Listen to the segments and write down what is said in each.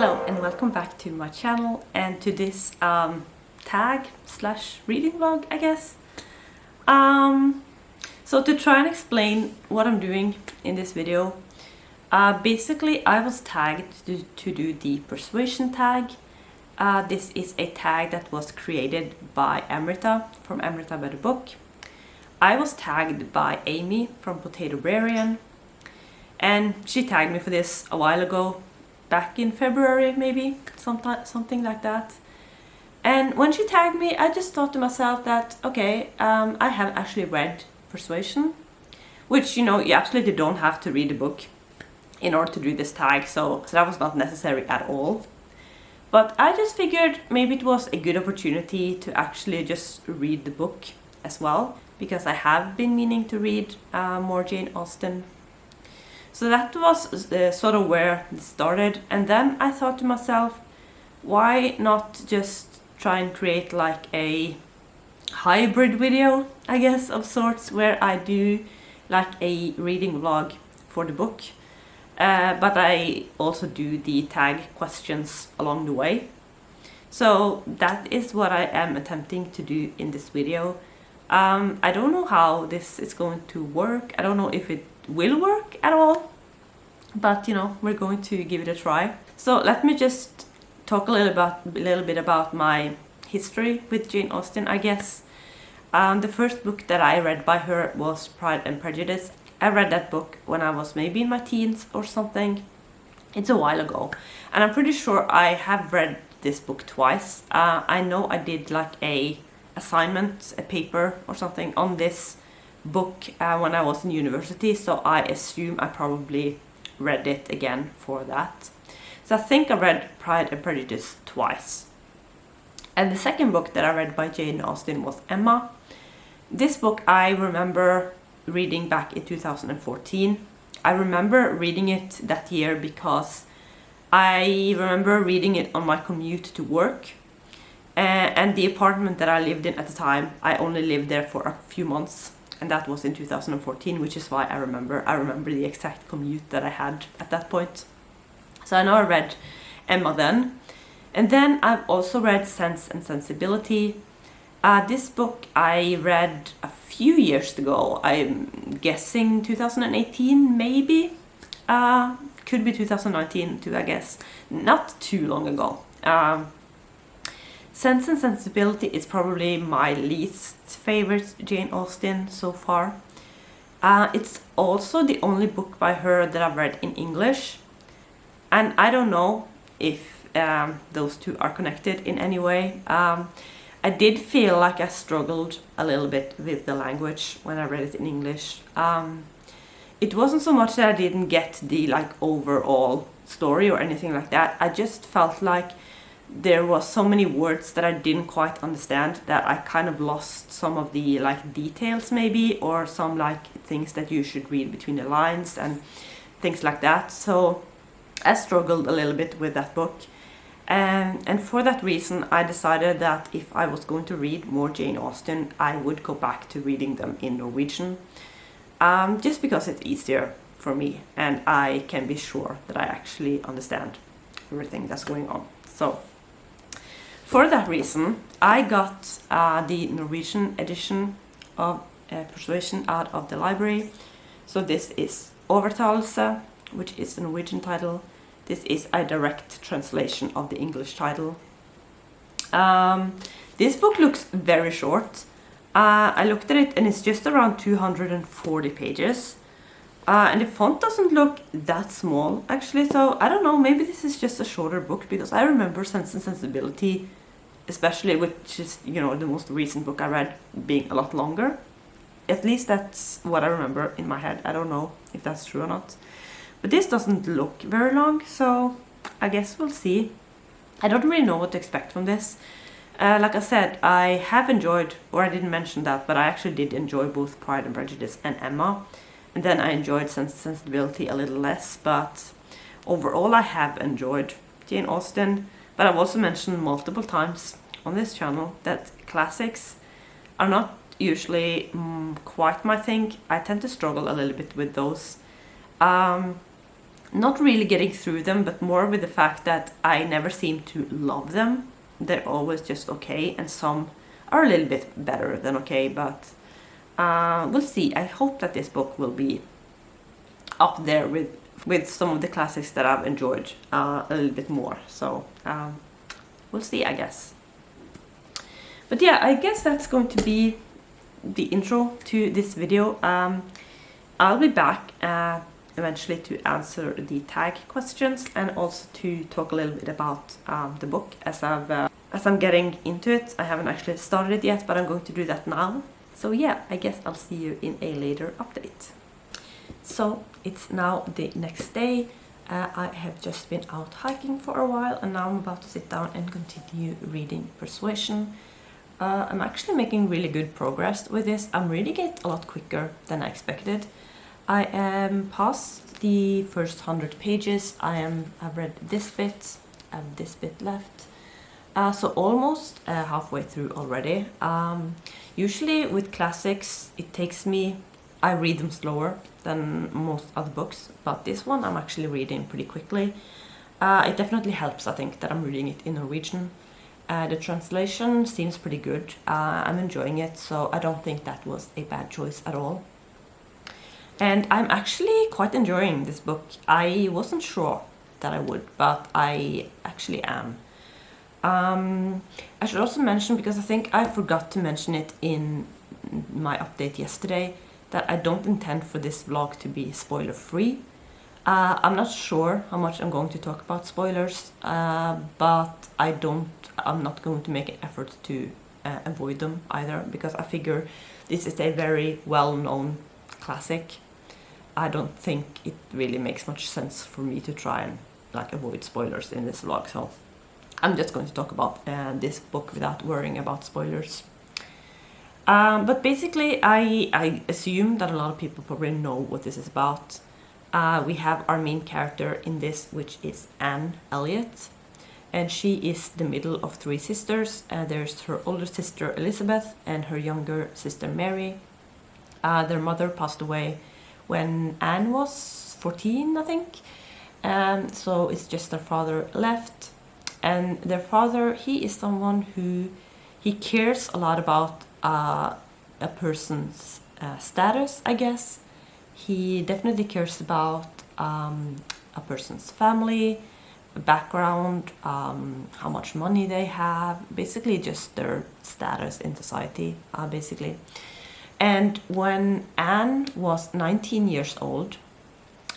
Hello and welcome back to my channel and to this tag slash reading vlog, I guess. So to try and explain what I'm doing in this video, basically I was tagged to do the Persuasion tag. This is a tag that was created by Amrita from Amrita by the Book. I was tagged by Amy from Potato Brarian, and she tagged me for this a while ago, back in February maybe, something like that. And when she tagged me, I just thought to myself that, okay, I have actually read Persuasion, which, you know, you absolutely don't have to read the book in order to do this tag, so that was not necessary at all. But I just figured maybe it was a good opportunity to actually just read the book as well, because I have been meaning to read more Jane Austen. So that was sort of where it started, and then I thought to myself, why not just try and create like a hybrid video, I guess, of sorts, where I do like a reading vlog for the book, but I also do the tag questions along the way. So that is what I am attempting to do in this video. I don't know how this is going to work. I don't know if it will work at all, but you know, we're going to give it a try. So let me just talk a little bit about my history with Jane Austen, I guess. The first book that I read by her was Pride and Prejudice. I read that book when I was maybe in my teens or something. It's a while ago, and I'm pretty sure I have read this book twice. I know I did like a assignment, a paper or something on this book when I was in university, so I assume I probably read it again for that. So I think I read Pride and Prejudice twice. And the second book that I read by Jane Austen was Emma. This book I remember reading back in 2014. I remember reading it that year because I remember reading it on my commute to work. And the apartment that I lived in at the time, I only lived there for a few months, and that was in 2014, which is why I remember the exact commute that I had at that point. So I know I read Emma then. And then I've also read Sense and Sensibility. This book I read a few years ago. I'm guessing 2018 maybe. Could be 2019 too, I guess. Not too long ago. Sense and Sensibility is probably my least favorite Jane Austen so far. It's also the only book by her that I've read in English. And I don't know if those two are connected in any way. I did feel like I struggled a little bit with the language when I read it in English. It wasn't so much that I didn't get the like overall story or anything like that. I just felt like there was so many words that I didn't quite understand that I kind of lost some of the like details maybe, or some like things that you should read between the lines and things like that. So I struggled a little bit with that book. And for that reason, I decided that if I was going to read more Jane Austen, I would go back to reading them in Norwegian, just because it's easier for me and I can be sure that I actually understand everything that's going on. So for that reason, I got the Norwegian edition of Persuasion out of the library. So this is Overtalelse, which is the Norwegian title. This is a direct translation of the English title. This book looks very short. I looked at it and it's just around 240 pages. And the font doesn't look that small actually, so I don't know, maybe this is just a shorter book, because I remember Sense and Sensibility, especially, which is, you know, the most recent book I read, being a lot longer. At least that's what I remember in my head. I don't know if that's true or not. But this doesn't look very long, so I guess we'll see. I don't really know what to expect from this. Like I said, I have enjoyed, or I didn't mention that, but I actually did enjoy both Pride and Prejudice and Emma. And then I enjoyed Sense and Sensibility a little less, but overall I have enjoyed Jane Austen. But I've also mentioned multiple times on this channel that classics are not usually quite my thing. I tend to struggle a little bit with those. not really getting through them, but more with the fact that I never seem to love them. They're always just okay, and some are a little bit better than okay, but we'll see. I hope that this book will be up there with some of the classics that I've enjoyed a little bit more. So we'll see, I guess. But yeah, I guess that's going to be the intro to this video. I'll be back eventually to answer the tag questions and also to talk a little bit about the book as I'm getting into it. I haven't actually started it yet, but I'm going to do that now. So yeah, I guess I'll see you in a later update. So it's now the next day. I have just been out hiking for a while, and now I'm about to sit down and continue reading Persuasion. I'm actually making really good progress with this. I'm reading it a lot quicker than I expected. I am past the first 100 pages. I've read this bit, I have this bit left. So almost halfway through already. Usually with classics, it takes me, I read them slower than most other books, but this one I'm actually reading pretty quickly. It definitely helps, I think, that I'm reading it in Norwegian. The translation seems pretty good. I'm enjoying it, so I don't think that was a bad choice at all. And I'm actually quite enjoying this book. I wasn't sure that I would, but I actually am. I should also mention, because I think I forgot to mention it in my update yesterday, that I don't intend for this vlog to be spoiler free. I'm not sure how much I'm going to talk about spoilers, but I'm not going to make an effort to avoid them either, because I figure this is a very well-known classic. I don't think it really makes much sense for me to try and avoid spoilers in this vlog, so I'm just going to talk about this book without worrying about spoilers. But basically, I assume that a lot of people probably know what this is about. We have our main character in this, which is Anne Elliot, and she is the middle of three sisters. There's her older sister Elizabeth and her younger sister Mary. Their mother passed away when Anne was 14, I think, so it's just their father left. And their father, he is someone who, he cares a lot about a person's status, I guess. He definitely cares about a person's family, background, how much money they have, basically just their status in society, basically. And when Anne was 19 years old,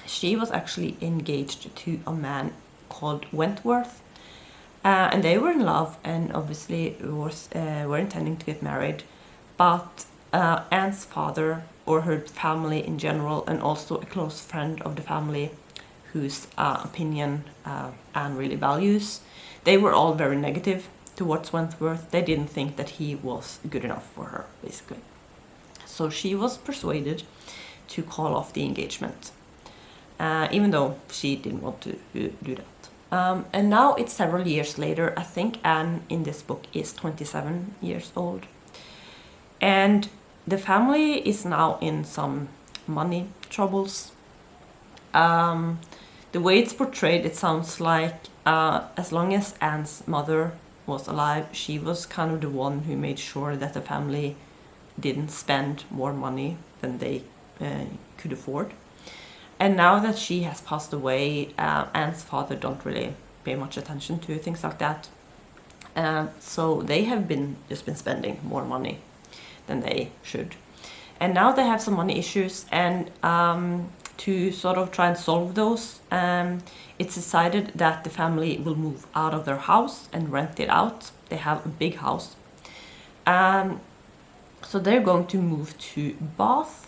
she was actually engaged to a man called Wentworth. And they were in love and obviously were intending to get married. But Anne's father, or her family in general, and also a close friend of the family whose opinion Anne really values, they were all very negative towards Wentworth. They didn't think that he was good enough for her, basically. So she was persuaded to call off the engagement, even though she didn't want to do that. And now it's several years later. I think Anne in this book is 27 years old. And the family is now in some money troubles. The way it's portrayed, it sounds like as long as Anne's mother was alive, she was kind of the one who made sure that the family didn't spend more money than they could afford. And now that she has passed away, Anne's father don't really pay much attention to things like that. So they have just been spending more money than they should. And now they have some money issues, and to sort of try and solve those, it's decided that the family will move out of their house and rent it out. They have a big house. So they're going to move to Bath.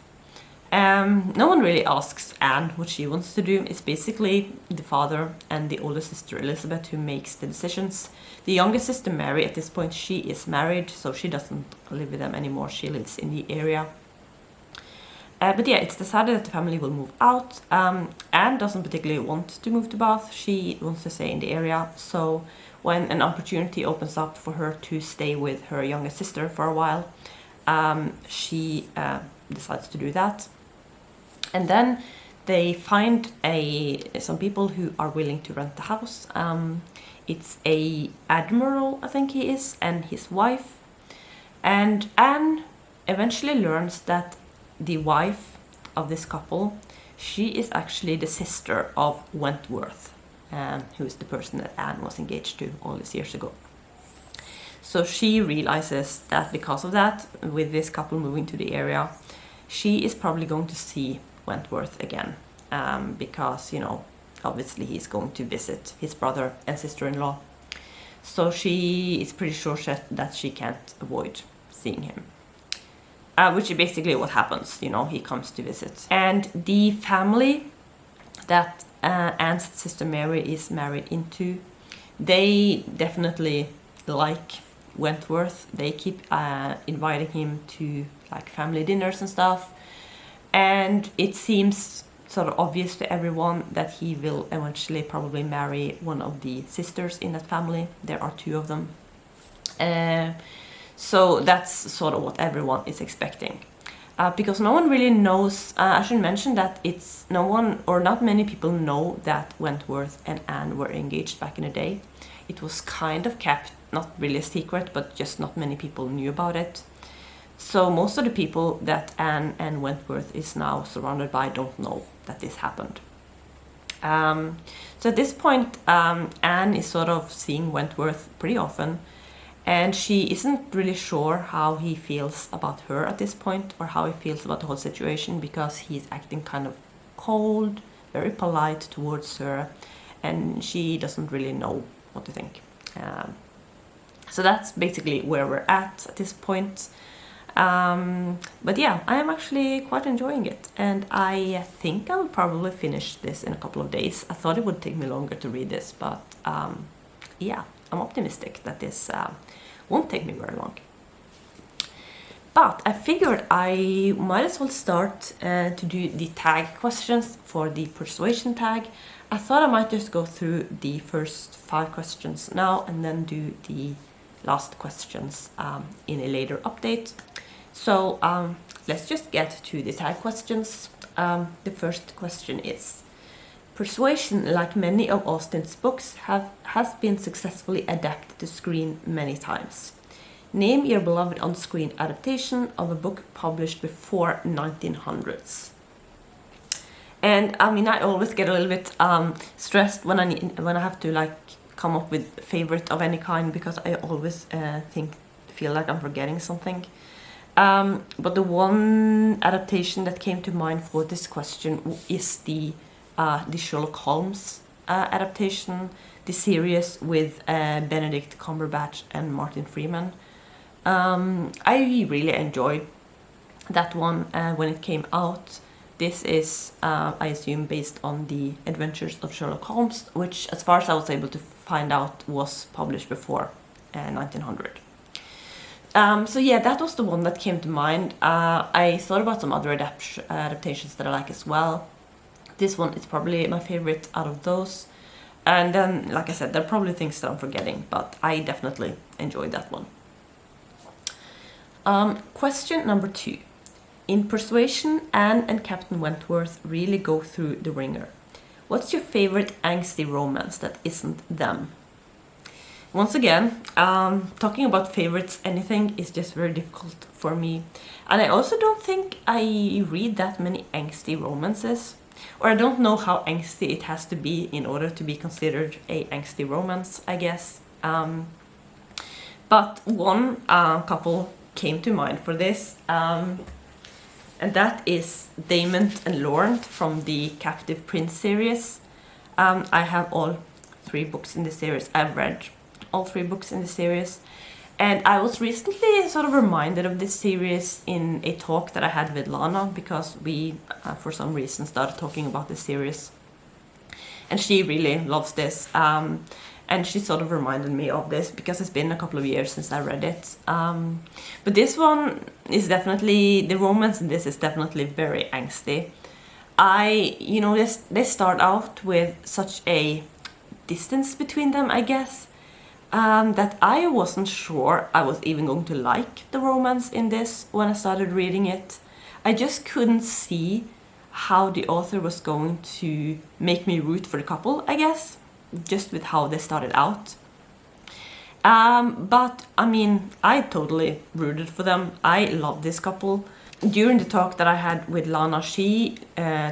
No one really asks Anne what she wants to do. It's basically the father and the older sister Elizabeth who makes the decisions. The younger sister Mary, at this point, she is married, so she doesn't live with them anymore. She lives in the area. But yeah, it's decided that the family will move out. Anne doesn't particularly want to move to Bath. She wants to stay in the area. So when an opportunity opens up for her to stay with her younger sister for a while, she decides to do that. And then they find some people who are willing to rent the house. It's a admiral, I think he is, and his wife. And Anne eventually learns that the wife of this couple, she is actually the sister of Wentworth, who is the person that Anne was engaged to all these years ago. So she realizes that because of that, with this couple moving to the area, she is probably going to see Wentworth again, because, you know, obviously he's going to visit his brother and sister-in-law. So she is pretty sure that she can't avoid seeing him. Which is basically what happens, you know, he comes to visit. And the family that Anne's sister Mary is married into, they definitely like Wentworth. They keep inviting him to like family dinners and stuff. And it seems sort of obvious to everyone that he will eventually probably marry one of the sisters in that family. There are two of them. So that's sort of what everyone is expecting. Because no one really knows, I should mention that it's no one, or not many people know that Wentworth and Anne were engaged back in the day. It was kind of kept, not really a secret, but just not many people knew about it. So most of the people that Anne and Wentworth is now surrounded by don't know that this happened. So at this point, Anne is sort of seeing Wentworth pretty often, and she isn't really sure how he feels about her at this point, or how he feels about the whole situation, because he's acting kind of cold, very polite towards her, and she doesn't really know what to think. So that's basically where we're at this point. But yeah, I am actually quite enjoying it, and I think I'll probably finish this in a couple of days. I thought it would take me longer to read this, but yeah, I'm optimistic that this won't take me very long. But I figured I might as well start to do the tag questions for the persuasion tag. I thought I might just go through the first 5 questions now and then do the last questions in a later update. So let's just get to the tag questions. The first question is: Persuasion, like many of Austen's books, has been successfully adapted to screen many times. Name your beloved on-screen adaptation of a book published before 1900s. And I mean, I always get a little bit stressed when I have to like come up with favorite of any kind, because I always feel like I'm forgetting something. But the one adaptation that came to mind for this question is the Sherlock Holmes adaptation, the series with Benedict Cumberbatch and Martin Freeman. I really enjoyed that one when it came out. This is, I assume, based on the adventures of Sherlock Holmes, which, as far as I was able to find out, was published before 1900. So yeah, that was the one that came to mind. I thought about some other adaptations that I like as well. This one is probably my favorite out of those. And then, like I said, there are probably things that I'm forgetting, but I definitely enjoyed that one. Question number 2. In Persuasion, Anne and Captain Wentworth really go through the wringer. What's your favorite angsty romance that isn't them? Once again, talking about favorites, anything is just very difficult for me. And I also don't think I read that many angsty romances. Or I don't know how angsty it has to be in order to be considered a angsty romance, I guess. But one couple came to mind for this. And that is Damon and Laurent from the Captive Prince series. I have all 3 books in the series. I've read all 3 books in the series. And I was recently sort of reminded of this series in a talk that I had with Lana, because we, for some reason, started talking about this series. And she really loves this. And she sort of reminded me of this, because it's been a couple of years since I read it. But this one is definitely, the romance in this is definitely very angsty. They start out with such a distance between them, I guess, that I wasn't sure I was even going to like the romance in this when I started reading it. I just couldn't see how the author was going to make me root for the couple, I guess, just with how they started out. But I mean, I totally rooted for them. I love this couple. During the talk that I had with Lana, she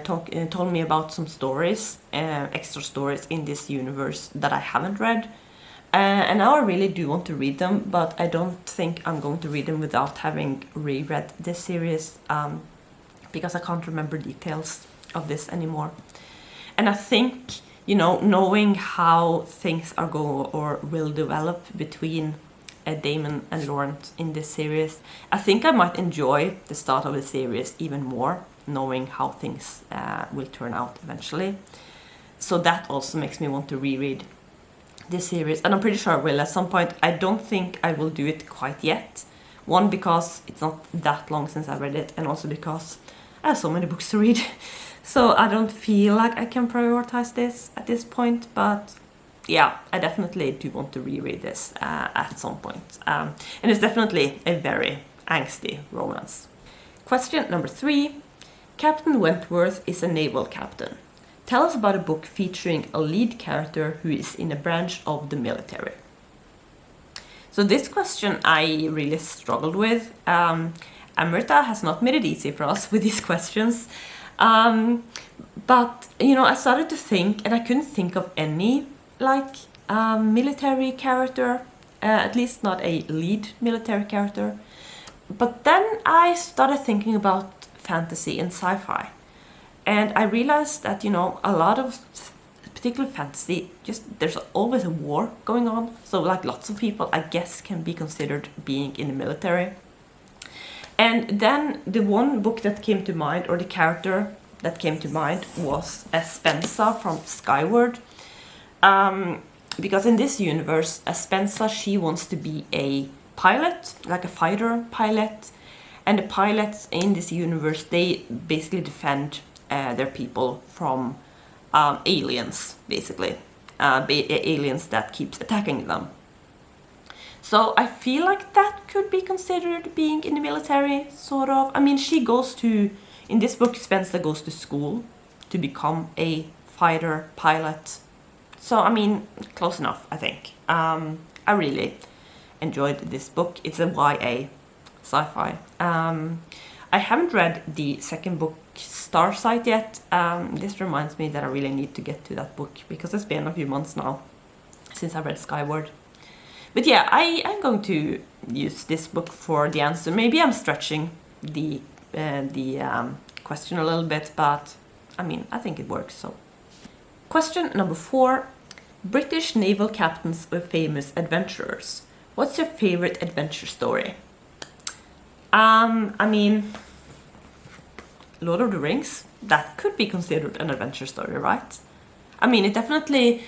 told me about some stories, extra stories in this universe that I haven't read. And now I really do want to read them, but I don't think I'm going to read them without having reread this series, because I can't remember details of this anymore. And I think, you know, knowing how things are going or will develop between Damon and Lawrence in this series, I think I might enjoy the start of the series even more, knowing how things will turn out eventually. So that also makes me want to reread this series, and I'm pretty sure I will at some point. I don't think I will do it quite yet. One, because it's not that long since I read it, and also because I have so many books to read. So I don't feel like I can prioritize this at this point, but yeah, I definitely do want to reread this at some point. And it's definitely a very angsty romance. Question number 3. Captain Wentworth is a naval captain. Tell us about a book featuring a lead character who is in a branch of the military. So this question I really struggled with. Amrita has not made it easy for us with these questions. But, you know, I started to think, and I couldn't think of any, like, military character, at least not a lead military character. But then I started thinking about fantasy and sci-fi. And I realized that, you know, a lot of particular fantasy, just there's always a war going on. So like lots of people, I guess, can be considered being in the military. And then the one book that came to mind, or the character that came to mind, was Spencer from Skyward. Because in this universe, Spencer, she wants to be a pilot, like a fighter pilot. And the pilots in this universe, they basically defend their people from aliens, basically. Aliens that keeps attacking them. So I feel like that could be considered being in the military, sort of. I mean, she goes to, in this book, Spencer goes to school to become a fighter pilot. So, I mean, close enough, I think. I really enjoyed this book. It's a YA sci-fi. I haven't read the second book, Starsight, yet. This reminds me that I really need to get to that book, because it's been a few months now since I read Skyward. But yeah, I'm going to use this book for the answer. Maybe I'm stretching the question a little bit, but I mean, I think it works. So, question number 4. British naval captains were famous adventurers. What's your favorite adventure story? I mean, Lord of the Rings, that could be considered an adventure story, right? I mean, I definitely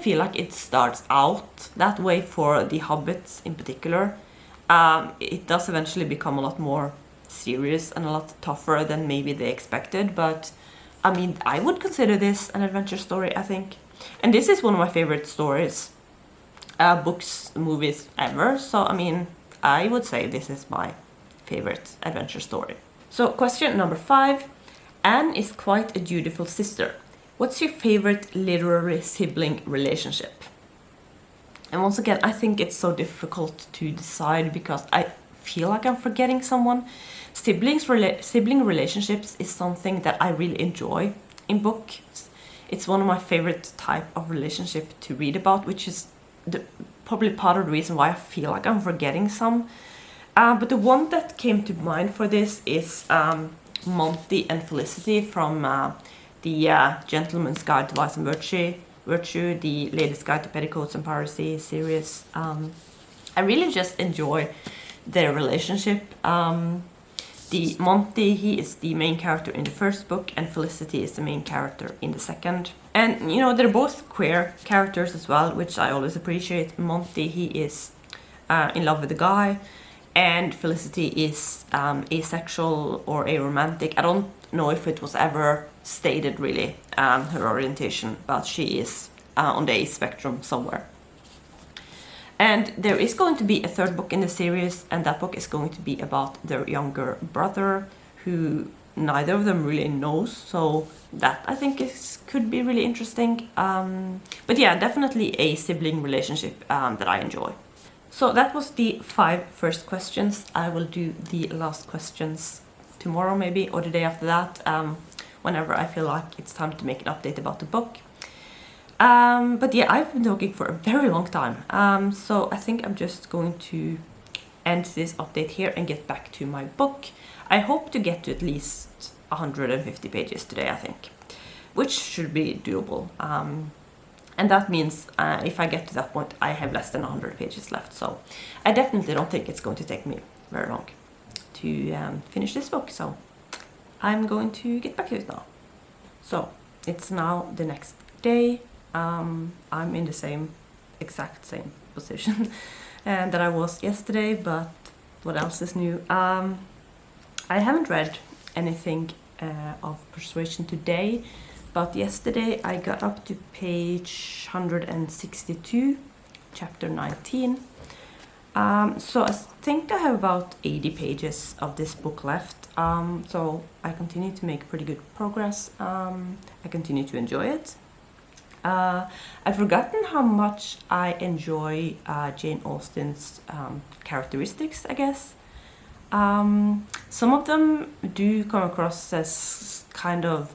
feel like it starts out that way for the Hobbits in particular. It does eventually become a lot more serious and a lot tougher than maybe they expected, but I mean, I would consider this an adventure story, I think. And this is one of my favorite stories, books, movies ever. So, I mean, I would say this is my favorite adventure story. So, question number 5. Anne is quite a dutiful sister. What's your favorite literary sibling relationship? And once again, I think it's so difficult to decide because I feel like I'm forgetting someone. Sibling relationships is something that I really enjoy in books. It's one of my favorite type of relationship to read about, which is probably part of the reason why I feel like I'm forgetting some. But the one that came to mind for this is Monty and Felicity from the Gentleman's Guide to Vice and Virtue, the Lady's Guide to Petticoats and Piracy series. I really just enjoy their relationship. The Monty, he is the main character in the first book, and Felicity is the main character in the second. And, you know, they're both queer characters as well, which I always appreciate. Monty, he is in love with a guy, and Felicity is asexual or aromantic. I don't know if it was ever stated really, her orientation, but she is on the ace spectrum somewhere. And there is going to be a third book in the series, and that book is going to be about their younger brother, who neither of them really knows, so that I think could be really interesting. But yeah, definitely a sibling relationship that I enjoy. So that was the 5 first questions. I will do the last questions tomorrow maybe, or the day after that, whenever I feel like it's time to make an update about the book. But yeah, I've been talking for a very long time, so I think I'm just going to end this update here and get back to my book. I hope to get to at least 150 pages today, I think, which should be doable. And that means if I get to that point, I have less than 100 pages left, so I definitely don't think it's going to take me very long to finish this book, so I'm going to get back to it now. So it's now the next day. I'm in the exact same position that I was yesterday, but what else is new? I haven't read anything of Persuasion today, but yesterday I got up to page 162, chapter 19. So I think I have about 80 pages of this book left, so I continue to make pretty good progress. I continue to enjoy it. I've forgotten how much I enjoy Jane Austen's characteristics, I guess. Some of them do come across as kind of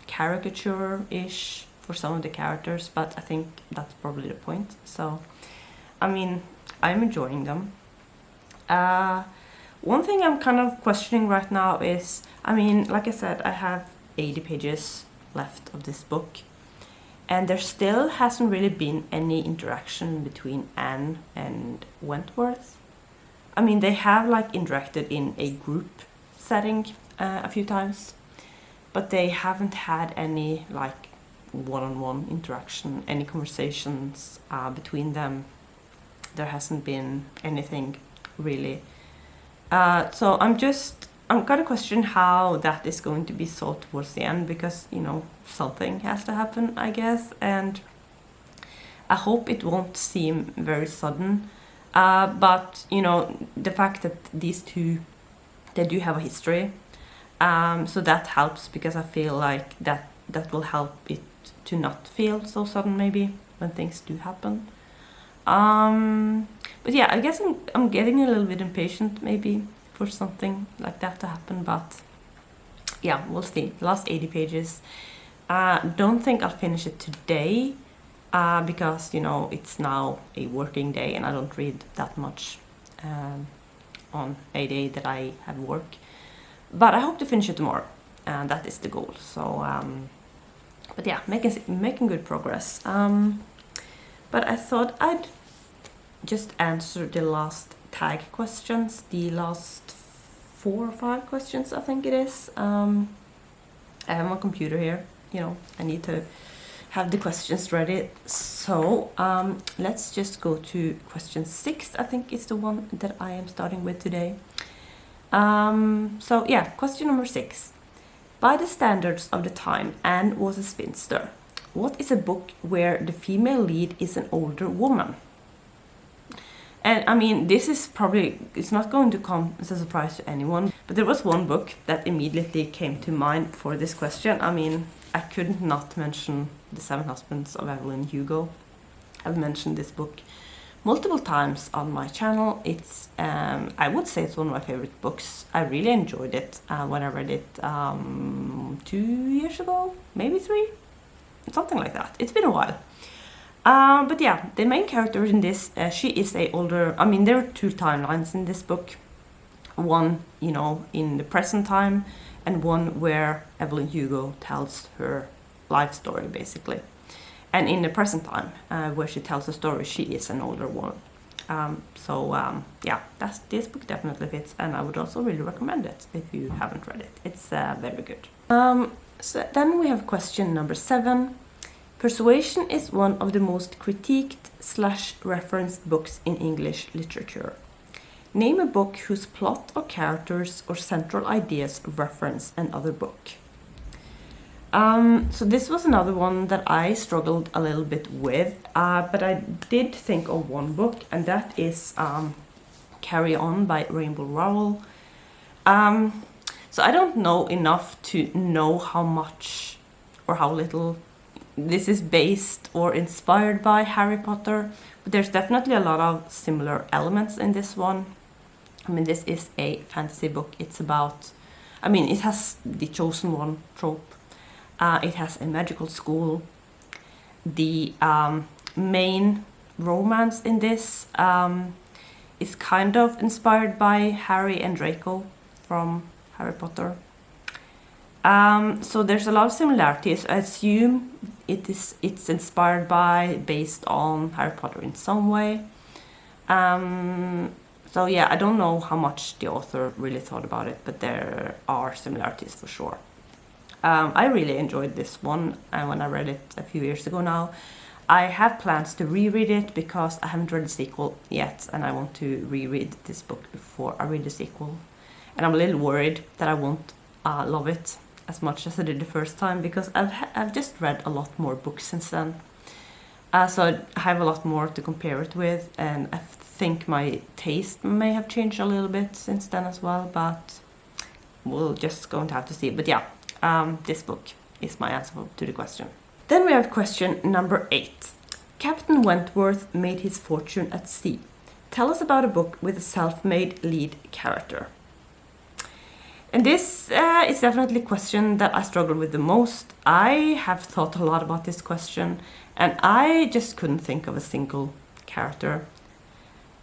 caricature-ish for some of the characters, but I think that's probably the point. So, I mean, I'm enjoying them. One thing I'm kind of questioning right now is, I mean, like I said, I have 80 pages left of this book, and there still hasn't really been any interaction between Anne and Wentworth. I mean, they have like interacted in a group setting a few times, but they haven't had any like one-on-one interaction, any conversations between them. There hasn't been anything really. So I'm gonna question how that is going to be solved towards the end, because, you know, something has to happen, I guess, and I hope it won't seem very sudden. But, you know, the fact that these two, they do have a history, so that helps, because I feel like that will help it to not feel so sudden maybe when things do happen. But yeah, I guess I'm getting a little bit impatient maybe for something like that to happen, but yeah, we'll see. The last 80 pages. Don't think I'll finish it today, because, you know, it's now a working day and I don't read that much on a day that I have work. But I hope to finish it tomorrow, and that is the goal. So, but yeah, making good progress. But I thought I'd just answer the last tag questions, the last 4 or 5 questions, I think it is. I have my computer here, you know, I need to have the questions ready. So let's just go to question 6, I think is the one that I am starting with today. So yeah, question number 6. By the standards of the time, Anne was a spinster. What is a book where the female lead is an older woman? And I mean, this is probably, it's not going to come as a surprise to anyone, but there was one book that immediately came to mind for this question. I mean, I couldn't not mention The 7 Husbands of Evelyn Hugo. I've mentioned this book multiple times on my channel. It's, I would say it's one of my favorite books. I really enjoyed it when I read it 2 years ago, maybe 3, something like that. It's been a while. But yeah, the main character in this, she is a older, I mean, there are 2 timelines in this book. One, you know, in the present time, and one where Evelyn Hugo tells her life story, basically. And in the present time, where she tells the story, she is an older woman. Yeah, this book definitely fits, and I would also really recommend it if you haven't read it. It's very good. So then we have question number 7. Persuasion is one of the most critiqued/referenced books in English literature. Name a book whose plot or characters or central ideas reference another book. So this was another one that I struggled a little bit with, but I did think of one book, and that is Carry On by Rainbow Rowell. So I don't know enough to know how much or how little this is based or inspired by Harry Potter, but there's definitely a lot of similar elements in this one. I mean, this is a fantasy book. It's about, I mean, it has the chosen one trope. It has a magical school. The main romance in this is kind of inspired by Harry and Draco from Harry Potter. So there's a lot of similarities. I assume it's inspired by, based on Harry Potter in some way. So yeah, I don't know how much the author really thought about it, but there are similarities for sure. I really enjoyed this one, and when I read it a few years ago now. I have plans to reread it because I haven't read the sequel yet, and I want to reread this book before I read the sequel. And I'm a little worried that I won't love it as much as I did the first time, because I've just read a lot more books since then. So I have a lot more to compare it with, and I think my taste may have changed a little bit since then as well, but we'll just going to have to see. But yeah, this book is my answer to the question. Then we have question number 8. Captain Wentworth made his fortune at sea. Tell us about a book with a self-made lead character. And this is definitely a question that I struggle with the most. I have thought a lot about this question, and I just couldn't think of a single character.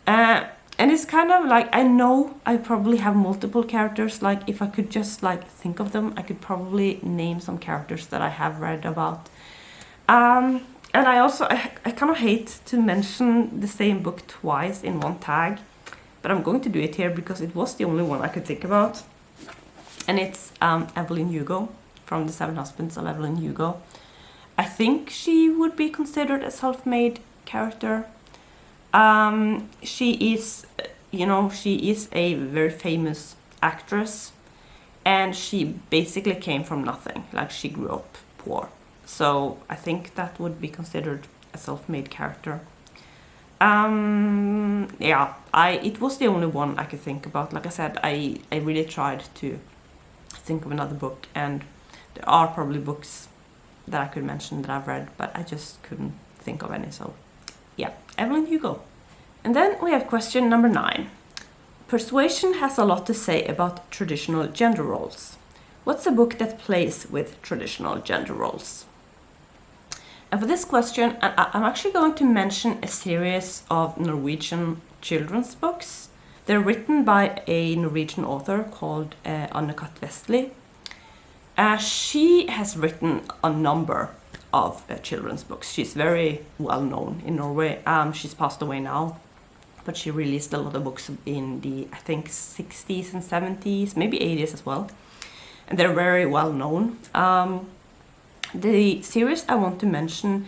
And it's kind of like, I know I probably have multiple characters. Like, if I could just like think of them, I could probably name some characters that I have read about. And I kind of hate to mention the same book twice in one tag, but I'm going to do it here because it was the only one I could think about. And it's Evelyn Hugo from The Seven Husbands of Evelyn Hugo. I think she would be considered a self-made character. She is, she is a very famous actress, and she basically came from nothing. Like, she grew up poor. So I think that would be considered a self-made character. It was the only one I could think about. Like I said, I really tried to think of another book, and there are probably books that I could mention that I've read, but I just couldn't think of any. So yeah, Evelyn Hugo. And then we have question number 9. Persuasion has a lot to say about traditional gender roles. What's a book that plays with traditional gender roles? And for this question, I'm actually going to mention a series of Norwegian children's books. They're written by a Norwegian author called Capt. She has written a number of children's books. She's very well known in Norway. She's passed away now, but she released a lot of books in the, I think, 60s and 70s, maybe 80s as well. And they're very well known. The series I want to mention,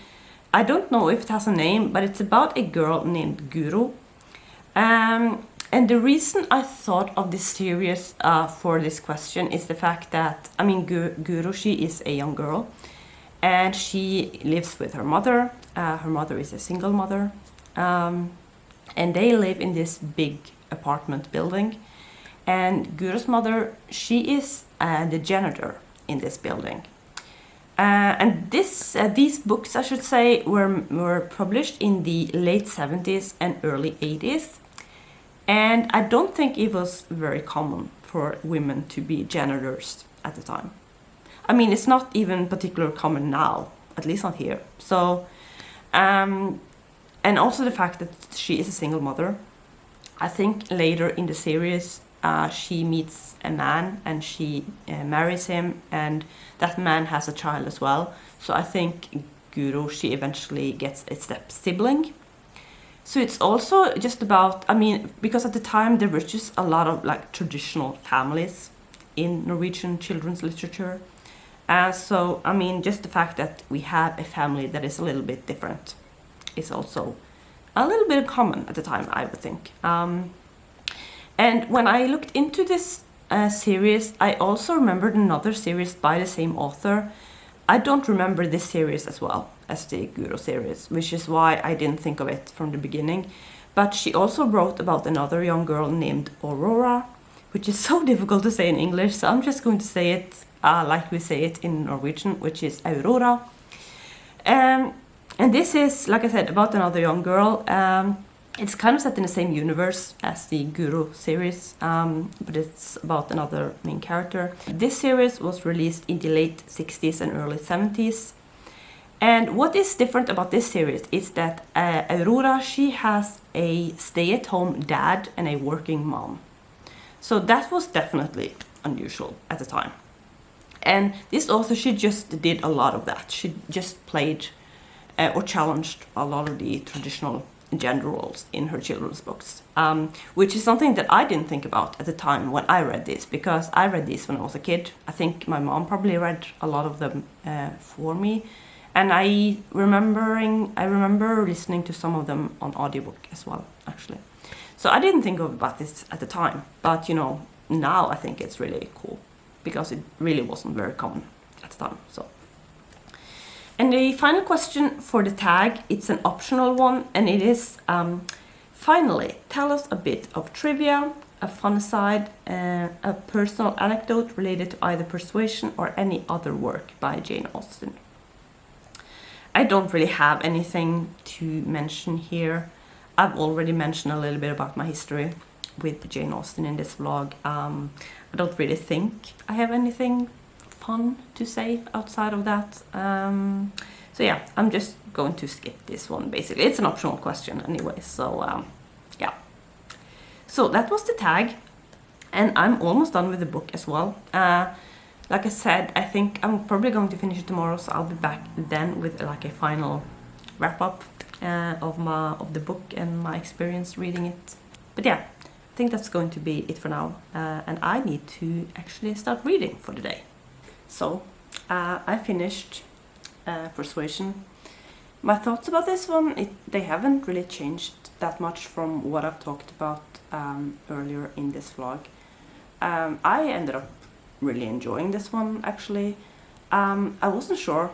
I don't know if it has a name, but it's about a girl named Guro. And the reason I thought of this series for this question is the fact that, Guro, she is a young girl, and she lives with her mother. Her mother is a single mother, and they live in this big apartment building. And Guro's mother, she is the janitor in this building. And these books, I should say, were published in the late 70s and early 80s. And I don't think it was very common for women to be janitors at the time. I mean, it's not even particularly common now, at least not here. So, and also the fact that she is a single mother. I think later in the series, she meets a man and she marries him, and that man has a child as well. So I think Guro, she eventually gets a step sibling. So it's also just about, because at the time there were just a lot of like traditional families in Norwegian children's literature. So just the fact that we have a family that is a little bit different is also a little bit common at the time, I would think. And when I looked into this series, I also remembered another series by the same author. I don't remember this series as well as the Guro series, which is why I didn't think of it from the beginning. But she also wrote about another young girl named Aurora, which is so difficult to say in English, so I'm just going to say it like we say it in Norwegian, which is Aurora. And this is, like I said, about another young girl. It's kind of set in the same universe as the Guru series, but it's about another main character. This series was released in the late 60s and early 70s. And what is different about this series is that Aurora, she has a stay-at-home dad and a working mom. So that was definitely unusual at the time. And this author, she just did a lot of that. She just played or challenged a lot of the traditional gender roles in her children's books, which is something that I didn't think about at the time when I read this, because I read these when I was a kid. I think my mom probably read a lot of them for me, and I remember listening to some of them on audiobook as well, actually. So I didn't think about this at the time, but you know, now I think it's really cool, because it really wasn't very common at the time. So. And the final question for the tag, it's an optional one, and it is, finally, tell us a bit of trivia, a fun aside, a personal anecdote related to either Persuasion or any other work by Jane Austen. I don't really have anything to mention here. I've already mentioned a little bit about my history with Jane Austen in this vlog. I don't really think I have anything fun to say outside of that. So yeah, I'm just going to skip this one basically. It's an optional question anyway, so yeah. So that was the tag, and I'm almost done with the book as well. Like I said, I think I'm probably going to finish it tomorrow, so I'll be back then with like a final wrap-up of the book and my experience reading it. But yeah, I think that's going to be it for now, and I need to actually start reading for the day. So I finished Persuasion. My thoughts about this one, they haven't really changed that much from what I've talked about earlier in this vlog. I ended up really enjoying this one, actually. I wasn't sure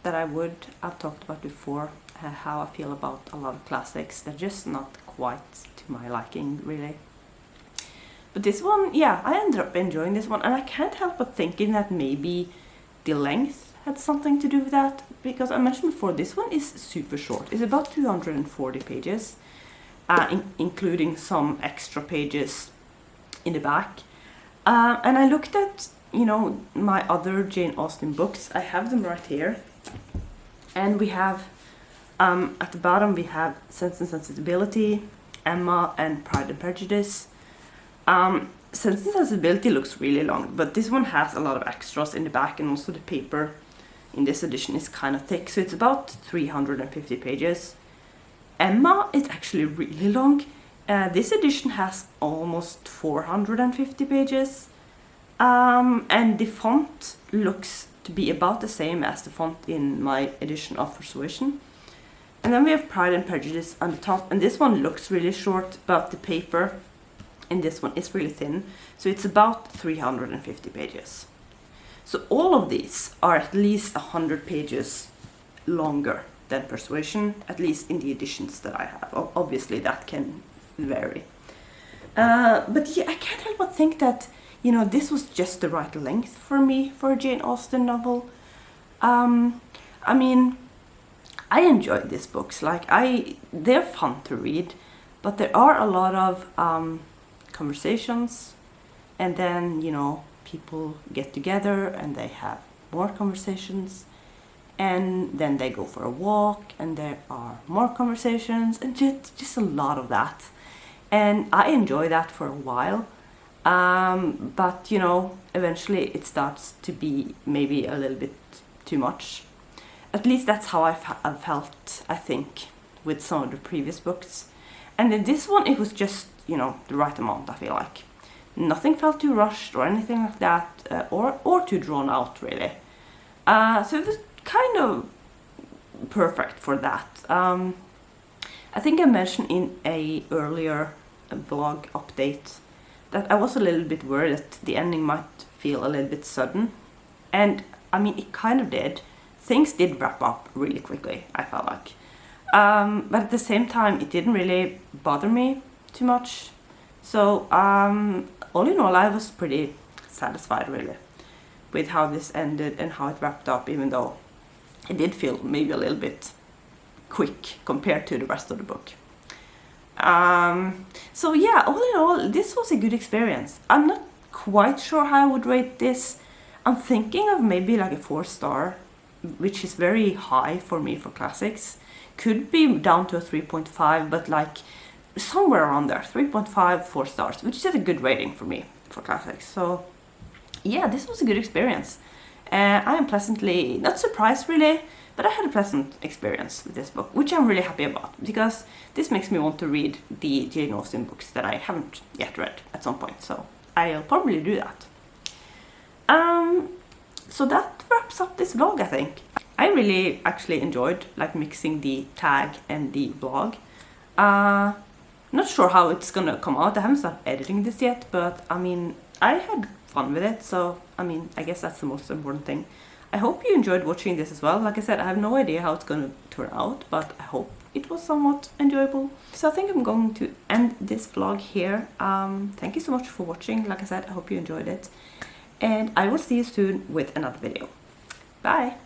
that I would. I've talked about before how I feel about a lot of classics. They're just not quite to my liking, really. But this one, yeah, I ended up enjoying this one, and I can't help but thinking that maybe the length had something to do with that, because I mentioned before, this one is super short. It's about 240 pages, including some extra pages in the back. And I looked at, you know, my other Jane Austen books. I have them right here. And we have, at the bottom, we have Sense and Sensibility, Emma, and Pride and Prejudice. Sense and Sensibility looks really long, but this one has a lot of extras in the back, and also the paper in this edition is kind of thick, so it's about 350 pages. Emma is actually really long. This edition has almost 450 pages, and the font looks to be about the same as the font in my edition of Persuasion. And then we have Pride and Prejudice on the top, and this one looks really short, but the paper in this one is really thin, so it's about 350 pages. So all of these are at least 100 pages longer than Persuasion, at least in the editions that I have. Obviously that can vary. But yeah, I can't help but think that, you know, this was just the right length for me for a Jane Austen novel. I mean, I enjoyed these books. Like, they're fun to read, but there are a lot of conversations, and then, you know, people get together and they have more conversations, and then they go for a walk and there are more conversations, and just a lot of that. And I enjoy that for a while, but you know, eventually it starts to be maybe a little bit too much. At least that's how I've felt, I think, with some of the previous books. And in this one, it was just, you know, the right amount, I feel like. Nothing felt too rushed or anything like that, or too drawn out, really. So it was kind of perfect for that. I think I mentioned in a earlier vlog update that I was a little bit worried that the ending might feel a little bit sudden. And, I mean, it kind of did. Things did wrap up really quickly, I felt like. But at the same time, it didn't really bother me too much. So all in all, I was pretty satisfied really with how this ended and how it wrapped up, even though it did feel maybe a little bit quick compared to the rest of the book. So yeah, all in all, this was a good experience. I'm not quite sure how I would rate this. I'm thinking of maybe like a 4-star, which is very high for me for classics. Could be down to a 3.5, but like somewhere around there, 3.5, 4 stars, which is a good rating for me for classics. So yeah, this was a good experience. I am pleasantly, not surprised really, but I had a pleasant experience with this book, which I'm really happy about, because this makes me want to read the Jane Austen books that I haven't yet read at some point, so I'll probably do that. So that wraps up this vlog, I think. I really actually enjoyed like mixing the tag and the vlog. Not sure how it's gonna come out. I haven't started editing this yet, but I mean, I had fun with it, so I mean, I guess that's the most important thing. I hope you enjoyed watching this as well. Like I said, I have no idea how it's gonna turn out, but I hope it was somewhat enjoyable. So I think I'm going to end this vlog here. Thank you so much for watching. Like I said, I hope you enjoyed it, and I will see you soon with another video. Bye!